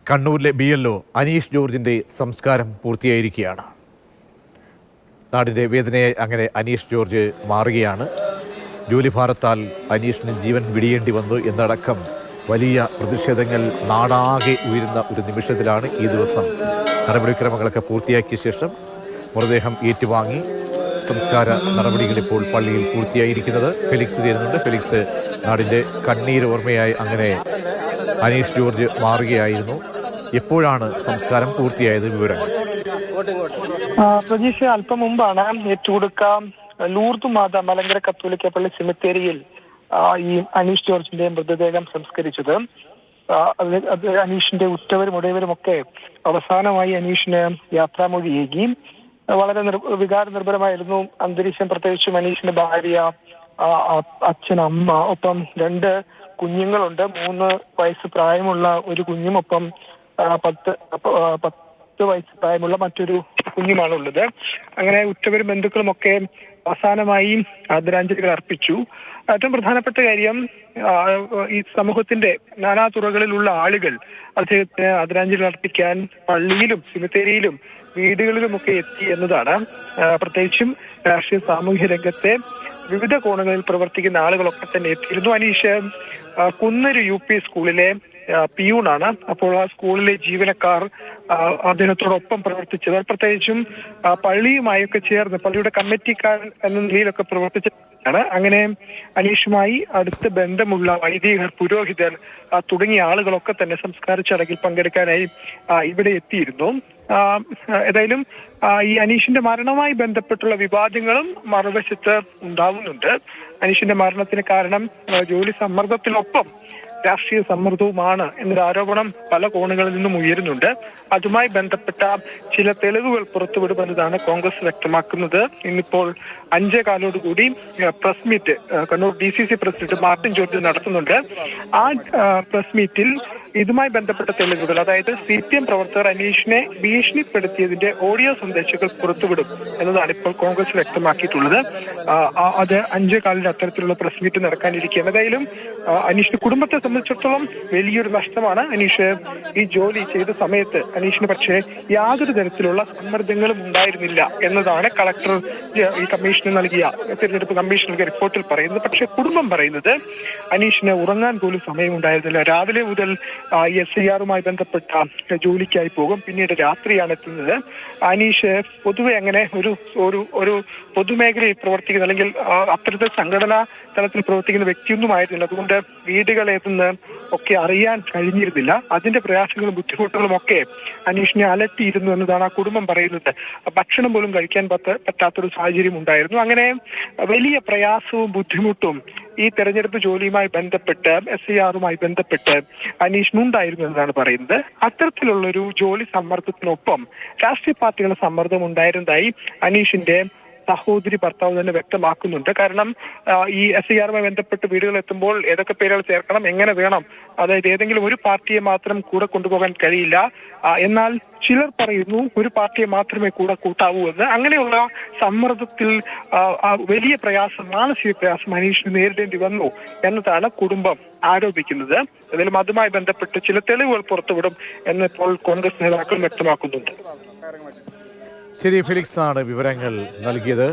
കണ്ണൂരിലെ BLO അനീഷ് ജോർജിൻ്റെ സംസ്കാരം പൂർത്തിയായിരിക്കുകയാണ്. നാടിൻ്റെ വേദനയെ അങ്ങനെ അനീഷ് ജോർജ് മാറുകയാണ്. ജോലിഭാരത്താൽ അനീഷിന് ജീവൻ വിടിയേണ്ടി വന്നു എന്നടക്കം വലിയ പ്രതിഷേധങ്ങൾ നാടാകെ ഉയരുന്ന ഒരു നിമിഷത്തിലാണ് ഈ ദിവസം നടപടിക്രമങ്ങളൊക്കെ പൂർത്തിയാക്കിയ ശേഷം മൃതദേഹം ഏറ്റുവാങ്ങി സംസ്കാര നടപടികൾ ഇപ്പോൾ പള്ളിയിൽ പൂർത്തിയായിരിക്കുന്നത്. ഫെലിക്സ് ചേരുന്നുണ്ട്. ഫെലിക്സ്, നാടിൻ്റെ കണ്ണീരോർമ്മയായി അങ്ങനെ അനീഷ് ജോർജ് മാറുകയായിരുന്നു. എപ്പോഴാണ് സംസ്കാരം പൂർത്തിയായത്? വിവരങ്ങൾ. പ്രജീഷ്, അല്പം മുമ്പാണ് ഏറ്റുകൊടുക്കാം ലൂർദ് മാത മലങ്കര കത്തോലിക്ക പള്ളി സെമിത്തേരിയിൽ ഈ അനീഷ് ജോർജിന്റെ മൃതദേഹം സംസ്കരിച്ചത്. അത് അനീഷിന്റെ ഉറ്റവരും ഉടയവരും ഒക്കെ അവസാനമായി അനീഷിന് യാത്രാമൊഴിയേകി. വളരെ വികാര നിർഭരമായിരുന്നു അന്തരീക്ഷം. പ്രത്യേകിച്ചും അനീഷിന്റെ ഭാര്യ, അച്ഛൻ, അമ്മ, ഒപ്പം 2 കുഞ്ഞുങ്ങളുണ്ട്. 3 വയസ്സ് പ്രായമുള്ള ഒരു കുഞ്ഞും ഒപ്പം 10 വയസ്സ് പ്രായമുള്ള മറ്റൊരു കുഞ്ഞുമാണുള്ളത്. അങ്ങനെ ഉറ്റവരും ബന്ധുക്കളും ഒക്കെ അവസാനമായി ആദരാഞ്ജലികൾ അർപ്പിച്ചു. ഏറ്റവും പ്രധാനപ്പെട്ട കാര്യം, ഈ സമൂഹത്തിന്റെ നാനാ തുറകളിലുള്ള ആളുകൾ അദ്ദേഹത്തിന് ആദരാഞ്ജലി അർപ്പിക്കാൻ പള്ളിയിലും സെമിത്തേരിയിലും വീടുകളിലുമൊക്കെ എത്തി എന്നതാണ്. പ്രത്യേകിച്ചും രാഷ്ട്രീയ സാമൂഹ്യ രംഗത്തെ വിവിധ കോണുകളിൽ പ്രവർത്തിക്കുന്ന ആളുകളൊക്കെ തന്നെ എത്തിയിരുന്നു. അനീഷ് കുന്നൂര് UP സ്കൂളിലെ പിയൂണാണ്. അപ്പോൾ ആ സ്കൂളിലെ ജീവനക്കാർ അദ്ദേഹത്തോടൊപ്പം പ്രവർത്തിച്ചത്, പ്രത്യേകിച്ചും പള്ളിയുമായൊക്കെ ചേർന്ന് പള്ളിയുടെ കമ്മിറ്റിക്കാരൻ എന്ന നിലയിലൊക്കെ പ്രവർത്തിച്ചതാണ്. അങ്ങനെ അനീഷുമായി അടുത്ത ബന്ധമുള്ള വൈദികർ, പുരോഹിതർ തുടങ്ങിയ ആളുകളൊക്കെ തന്നെ സംസ്കാര ചടങ്ങിൽ പങ്കെടുക്കാനായി ഇവിടെ എത്തിയിരുന്നു. ഏതായാലും ഈ അനീഷിന്റെ മരണവുമായി ബന്ധപ്പെട്ടുള്ള വിവാദങ്ങളും മറുവശത്ത് ഉണ്ടാവുന്നുണ്ട്. അനീഷിന്റെ മരണത്തിന് കാരണം ജോലി സമ്മർദ്ദത്തിനൊപ്പം രാഷ്ട്രീയ സമ്മർദ്ദവുമാണ് എന്നൊരു ആരോപണം പല കോണുകളിൽ നിന്നും ഉയരുന്നുണ്ട്. അതുമായി ബന്ധപ്പെട്ട ചില തെളിവുകൾ പുറത്തുവിടുമെന്നതാണ് കോൺഗ്രസ് വ്യക്തമാക്കുന്നത്. ഇന്നിപ്പോൾ 5:15 press meet Kannur DCC president Martin George നടത്തുന്നുണ്ട്. ആ പ്രസ് മീറ്റിൽ ഇതുമായി ബന്ധപ്പെട്ട തെളിവുകൾ, അതായത് CPM പ്രവർത്തകർ അനീഷിനെ ഭീഷണിപ്പെടുത്തിയതിന്റെ ഓഡിയോ സന്ദേശങ്ങൾ പുറത്തുവിടും എന്നതാണ് ഇപ്പോൾ കോൺഗ്രസ് വ്യക്തമാക്കിയിട്ടുള്ളത്. അത് 5:15 അത്തരത്തിലുള്ള പ്രസ് മീറ്റ് നടക്കാനിരിക്കുകയാണ്. ഏതായാലും അനീഷിന്റെ കുടുംബത്തെ സംബന്ധിച്ചിടത്തോളം വലിയൊരു നഷ്ടമാണ്. അനീഷ് ഈ ജോലി ചെയ്ത സമയത്ത് അനീഷിന് പക്ഷേ യാതൊരു തരത്തിലുള്ള സമ്മർദ്ദങ്ങളും ഉണ്ടായിരുന്നില്ല എന്നതാണ് കളക്ടർ ഈ കമ്മീഷന് നൽകിയ തിരഞ്ഞെടുപ്പ് കമ്മീഷൻ നൽകിയ റിപ്പോർട്ടിൽ പറയുന്നത്. പക്ഷെ കുടുംബം പറയുന്നത് അനീഷിന് ഉറങ്ങാൻ പോലും സമയമുണ്ടായിരുന്നില്ല. രാവിലെ മുതൽ SIR-മായി ബന്ധപ്പെട്ട ജോലിക്കായി പോകും, പിന്നീട് രാത്രിയാണ് എത്തുന്നത്. അനീഷ് പൊതുവെ അങ്ങനെ ഒരു പൊതുമേഖലയിൽ പ്രവർത്തിക്കുന്ന, അല്ലെങ്കിൽ അത്തരത്തിൽ സംഘടനാ തലത്തിൽ പ്രവർത്തിക്കുന്ന വ്യക്തിയൊന്നും ആയിരുന്നില്ല. അതുകൊണ്ട് വീടുകളേതെന്ന് ഒക്കെ അറിയാൻ കഴിഞ്ഞിരുന്നില്ല. അതിന്റെ പ്രയാസങ്ങളും ബുദ്ധിമുട്ടുകളും ഒക്കെ അനീഷിനെ അലട്ടിയിരുന്നു എന്നതാണ് ആ കുടുംബം പറയുന്നത്. ഭക്ഷണം പോലും കഴിക്കാൻ പറ്റാത്തൊരു സാഹചര്യം ഉണ്ടായിരുന്നു. അങ്ങനെ വലിയ പ്രയാസവും ബുദ്ധിമുട്ടും ഈ തെരഞ്ഞെടുപ്പ് ജോലിയുമായി ബന്ധപ്പെട്ട് SIR-മായി ബന്ധപ്പെട്ട് അനീഷിനുണ്ടായിരുന്നു എന്നതാണ് പറയുന്നത്. അത്തരത്തിലുള്ളൊരു ജോലി സമ്മർദ്ദത്തിനൊപ്പം രാഷ്ട്രീയ പാർട്ടികളുടെ സമ്മർദ്ദം ഉണ്ടായിരുന്നതായി അനീഷിന്റെ സഹോദരി ഭർത്താവ് തന്നെ വ്യക്തമാക്കുന്നുണ്ട്. കാരണം ഈ SIR-മായി ബന്ധപ്പെട്ട് വീടുകൾ എത്തുമ്പോൾ ഏതൊക്കെ പേരുകൾ ചേർക്കണം, എങ്ങനെ വേണം, അതായത് ഏതെങ്കിലും ഒരു പാർട്ടിയെ മാത്രം കൂടെ കൊണ്ടുപോകാൻ കഴിയില്ല. എന്നാൽ ചിലർ പറയുന്നു ഒരു പാർട്ടിയെ മാത്രമേ കൂടെ കൂട്ടാവൂ എന്ന്. അങ്ങനെയുള്ള സമ്മർദ്ദത്തിൽ വലിയ പ്രയാസം, മാനസിക പ്രയാസം അനീഷിന് നേരിടേണ്ടി വന്നു എന്നതാണ് കുടുംബം ആരോപിക്കുന്നത്. ഏതായാലും അതുമായി ബന്ധപ്പെട്ട് ചില തെളിവുകൾ പുറത്തുവിടും എന്നിപ്പോൾ കോൺഗ്രസ് നേതാക്കൾ വ്യക്തമാക്കുന്നുണ്ട്. ശരി, ഫെലിക്സ് ആണ് വിവരങ്ങൾ നൽകിയത്.